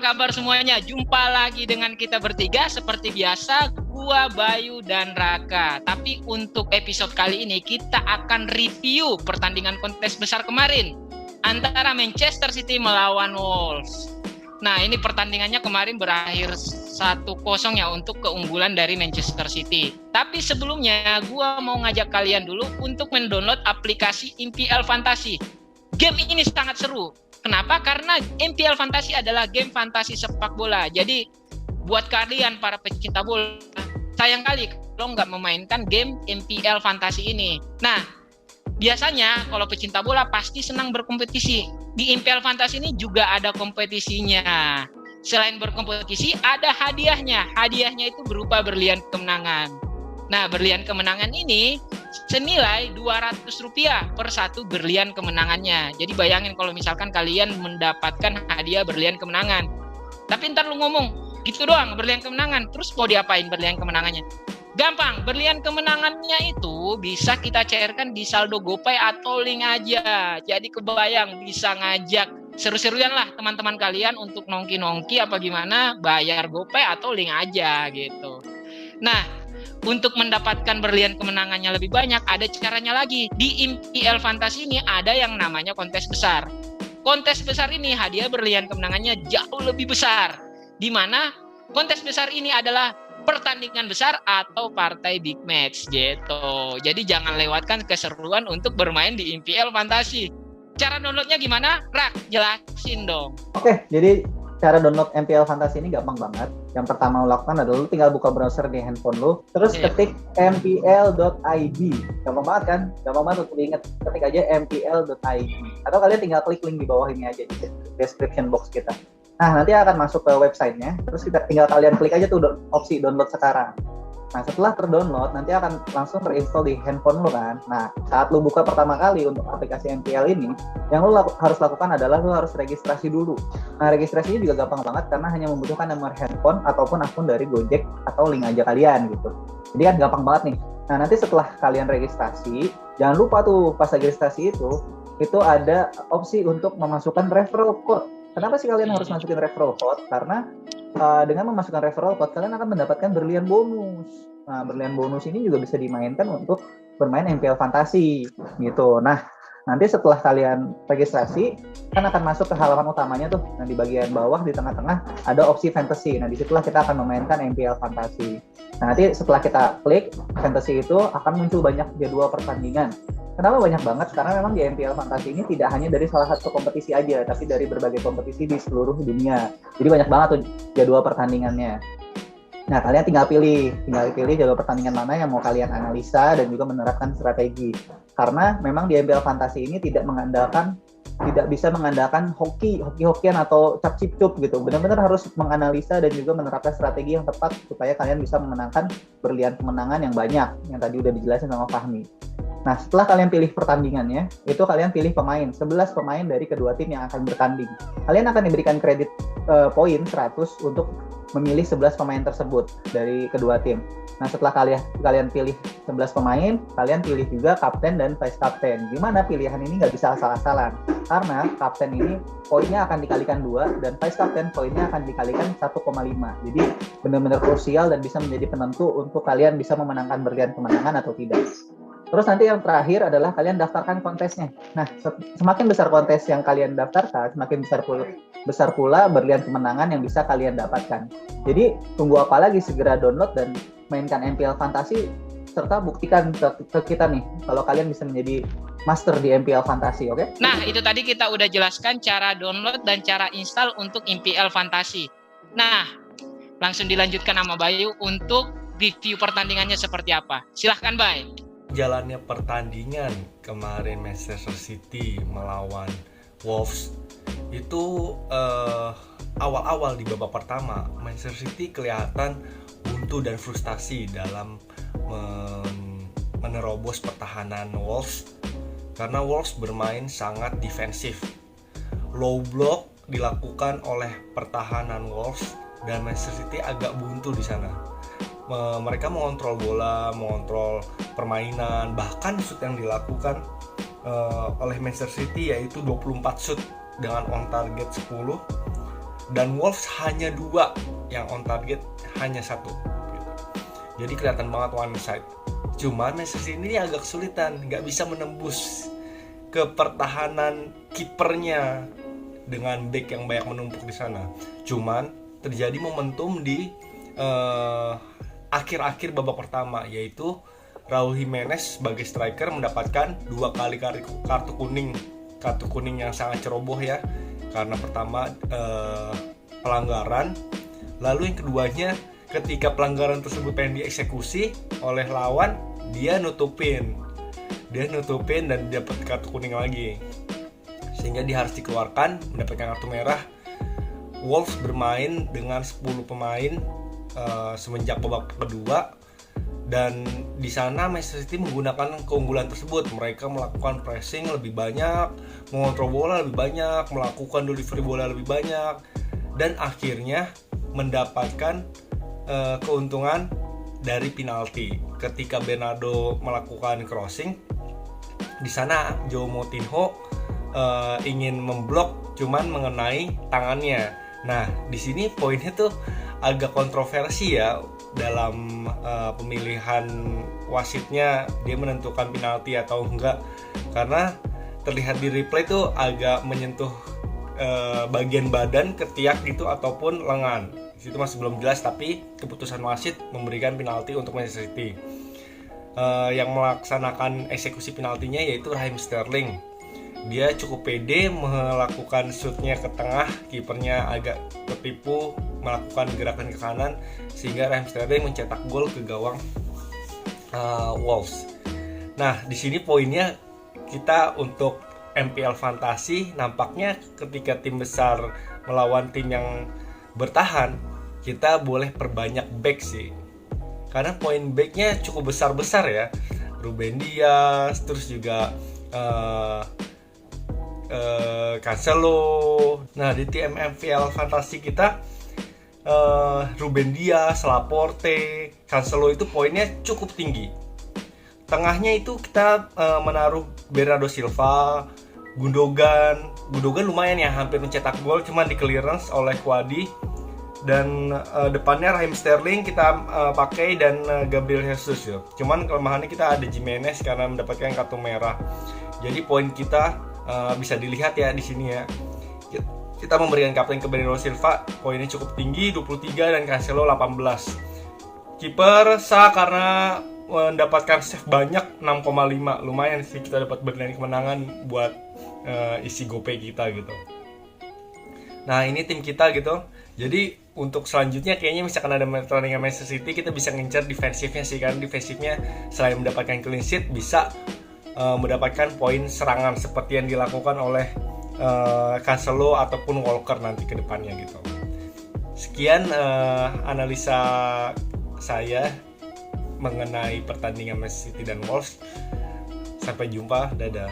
kabar semuanya? Jumpa lagi dengan kita bertiga seperti biasa, gua, Bayu, dan Raka. Tapi untuk episode kali ini kita akan review pertandingan kontes besar kemarin antara Manchester City melawan Wolves. Nah, ini pertandingannya kemarin berakhir 1-0 ya untuk keunggulan dari Manchester City. Tapi sebelumnya gua mau ngajak kalian dulu untuk mendownload aplikasi MPL Fantasi. Game ini sangat seru. Kenapa? Karena MPL Fantasi adalah game fantasi sepak bola. Jadi buat kalian para pecinta bola, sayang kali kalau nggak memainkan game MPL Fantasi ini. Nah, biasanya kalau pecinta bola pasti senang berkompetisi. Di MPL Fantasi ini juga ada kompetisinya. Selain berkompetisi, ada hadiahnya. Hadiahnya itu berupa berlian kemenangan. Nah, berlian kemenangan ini senilai Rp200 per satu berlian kemenangannya. Jadi bayangin kalau misalkan kalian mendapatkan hadiah berlian kemenangan. Tapi ntar lu ngomong, gitu doang berlian kemenangan. Terus mau diapain berlian kemenangannya? Gampang, berlian kemenangannya itu bisa kita cairkan di saldo GoPay atau link aja. Jadi kebayang bisa ngajak seru-seruan lah teman-teman kalian untuk nongki-nongki apa gimana, bayar GoPay atau link aja gitu. Nah, untuk mendapatkan berlian kemenangannya lebih banyak, ada caranya lagi. Di MPL Fantasi ini ada yang namanya kontes besar. Kontes besar ini hadiah berlian kemenangannya jauh lebih besar. Di mana kontes besar ini adalah pertandingan besar atau partai big match gitu. Jadi jangan lewatkan keseruan untuk bermain di MPL Fantasi. Cara downloadnya gimana? Rak, jelasin dong. Oke, jadi cara download MPL Fantasi ini gampang banget. Yang pertama lo lakukan adalah lo tinggal buka browser di handphone lo, terus ketik mpl.id. Gampang banget kan? Gampang banget untuk diingat. Ketik aja mpl.id. Atau kalian tinggal klik link di bawah ini aja di description box kita. Nah, nanti akan masuk ke websitenya. Terus tinggal kalian klik aja tuh opsi download sekarang. Nah, setelah terdownload, nanti akan langsung terinstall di handphone lo kan. Nah, saat lo buka pertama kali untuk aplikasi MPL ini, yang lo harus lakukan adalah lo harus registrasi dulu. Nah, registrasinya juga gampang banget karena hanya membutuhkan nomor handphone ataupun akun dari Gojek atau link aja kalian gitu. Jadi kan gampang banget nih. Nah, nanti setelah kalian registrasi, jangan lupa tuh pas registrasi itu ada opsi untuk memasukkan referral code. Kenapa sih kalian harus masukin referral code? Karena dengan memasukkan referral code, kalian akan mendapatkan berlian bonus. Nah, berlian bonus ini juga bisa dimainkan untuk bermain MPL Fantasi gitu. Nah, nanti setelah kalian registrasi, kan akan masuk ke halaman utamanya tuh. Nah, di bagian bawah, di tengah-tengah, ada opsi Fantasy. Nah, disitulah kita akan memainkan MPL Fantasi. Nah, nanti setelah kita klik Fantasy itu, akan muncul banyak jadwal pertandingan. Kenapa banyak banget? Karena memang di MPL Fantasi ini tidak hanya dari salah satu kompetisi aja, tapi dari berbagai kompetisi di seluruh dunia. Jadi banyak banget tuh jadwal pertandingannya. Nah, kalian tinggal pilih jadwal pertandingan mana yang mau kalian analisa dan juga menerapkan strategi. Karena memang di MPL Fantasi ini tidak bisa mengandalkan hoki-hokian atau cap-cip-cup gitu. Benar-benar harus menganalisa dan juga menerapkan strategi yang tepat supaya kalian bisa memenangkan berlian kemenangan yang banyak, yang tadi udah dijelasin sama Fahmi. Nah, setelah kalian pilih pertandingannya, itu kalian pilih pemain, 11 pemain dari kedua tim yang akan bertanding. Kalian akan diberikan kredit poin 100 untuk memilih 11 pemain tersebut dari kedua tim. Nah, setelah kalian pilih 11 pemain, kalian pilih juga kapten dan vice kapten. Gimana pilihan ini nggak bisa asal-asalan? Karena kapten ini poinnya akan dikalikan 2 dan vice kapten poinnya akan dikalikan 1,5. Jadi benar-benar krusial dan bisa menjadi penentu untuk kalian bisa memenangkan berlian kemenangan atau tidak. Terus nanti yang terakhir adalah kalian daftarkan kontesnya. Nah, semakin besar kontes yang kalian daftarkan, semakin besar pula berlian kemenangan yang bisa kalian dapatkan. Jadi, tunggu apa lagi? Segera download dan mainkan MPL Fantasi, serta buktikan ke kita nih, kalau kalian bisa menjadi master di MPL Fantasi, oke? Nah, itu tadi kita udah jelaskan cara download dan cara install untuk MPL Fantasi. Nah, langsung dilanjutkan sama Bayu untuk review pertandingannya seperti apa. Silahkan, Bay. Jalannya pertandingan kemarin Manchester City melawan Wolves itu awal-awal di babak pertama Manchester City kelihatan buntu dan frustasi dalam menerobos pertahanan Wolves karena Wolves bermain sangat defensif. Low block dilakukan oleh pertahanan Wolves dan Manchester City agak buntu di sana. Mereka mengontrol bola, mengontrol permainan, bahkan shoot yang dilakukan oleh Manchester City yaitu 24 shoot dengan on target 10 dan Wolves hanya 2 yang on target, hanya 1 gitu. Jadi kelihatan banget one side. Cuman Manchester City ini agak kesulitan, nggak bisa menembus ke pertahanan kipernya dengan back yang banyak menumpuk di sana. Cuman terjadi momentum di akhir-akhir babak pertama, yaitu Raul Jimenez sebagai striker mendapatkan 2 kali kartu kuning yang sangat ceroboh ya. Karena pertama pelanggaran, lalu yang keduanya ketika pelanggaran tersebut pengen dieksekusi oleh lawan, dia nutupin dan dapat kartu kuning lagi, sehingga dia harus dikeluarkan, mendapatkan kartu merah. Wolves bermain dengan 10 pemain semenjak babak kedua, dan di sana Manchester City menggunakan keunggulan tersebut. Mereka melakukan pressing lebih banyak, mengontrol bola lebih banyak, melakukan delivery bola lebih banyak, dan akhirnya mendapatkan keuntungan dari penalti. Ketika Bernardo melakukan crossing, di sana João Moutinho ingin memblok, cuman mengenai tangannya. Nah, di sini poinnya tuh agak kontroversi ya dalam pemilihan wasitnya, dia menentukan penalti atau enggak, karena terlihat di replay tuh agak menyentuh bagian badan, ketiak gitu ataupun lengan. Di situ masih belum jelas, tapi keputusan wasit memberikan penalti untuk Manchester City. Yang melaksanakan eksekusi penaltinya yaitu Raheem Sterling. Dia cukup pede melakukan shootnya ke tengah, kipernya agak tertipu melakukan gerakan ke kanan, sehingga Raheem Sterling mencetak gol ke gawang Wolves. Nah, di sini poinnya kita untuk MPL Fantasi, nampaknya ketika tim besar melawan tim yang bertahan, kita boleh perbanyak back sih, karena poin backnya cukup besar-besar ya. Ruben Dias, terus juga Cancelo. Nah, di tim MPL Fantasi kita Ruben Dias, Laporte, Cancelo itu poinnya cukup tinggi. Tengahnya itu kita menaruh Bernardo Silva, Gundogan lumayan ya, hampir mencetak gol, cuman di clearance oleh Kwadi. Dan depannya Raheem Sterling kita pakai, dan Gabriel Jesus ya. Cuman kelemahannya kita ada Jimenez karena mendapatkan kartu merah. Jadi poin kita bisa dilihat ya di sini ya. Kita memberikan kapten ke Bernardo Silva, poinnya cukup tinggi 23, dan Cancelo 18. Kiper Sa karena mendapatkan save banyak 6,5. Lumayan sih, kita dapat bernilai kemenangan buat isi GoPay kita gitu. Nah, ini tim kita gitu. Jadi untuk selanjutnya kayaknya misalkan ada pertandingan Manchester City, kita bisa ngincar defensifnya sih, karena defensifnya selain mendapatkan clean sheet bisa mendapatkan poin serangan seperti yang dilakukan oleh Cancelo ataupun Walker nanti ke depannya gitu. Sekian analisa saya mengenai pertandingan Manchester City dan Wolves. Sampai jumpa, dadah.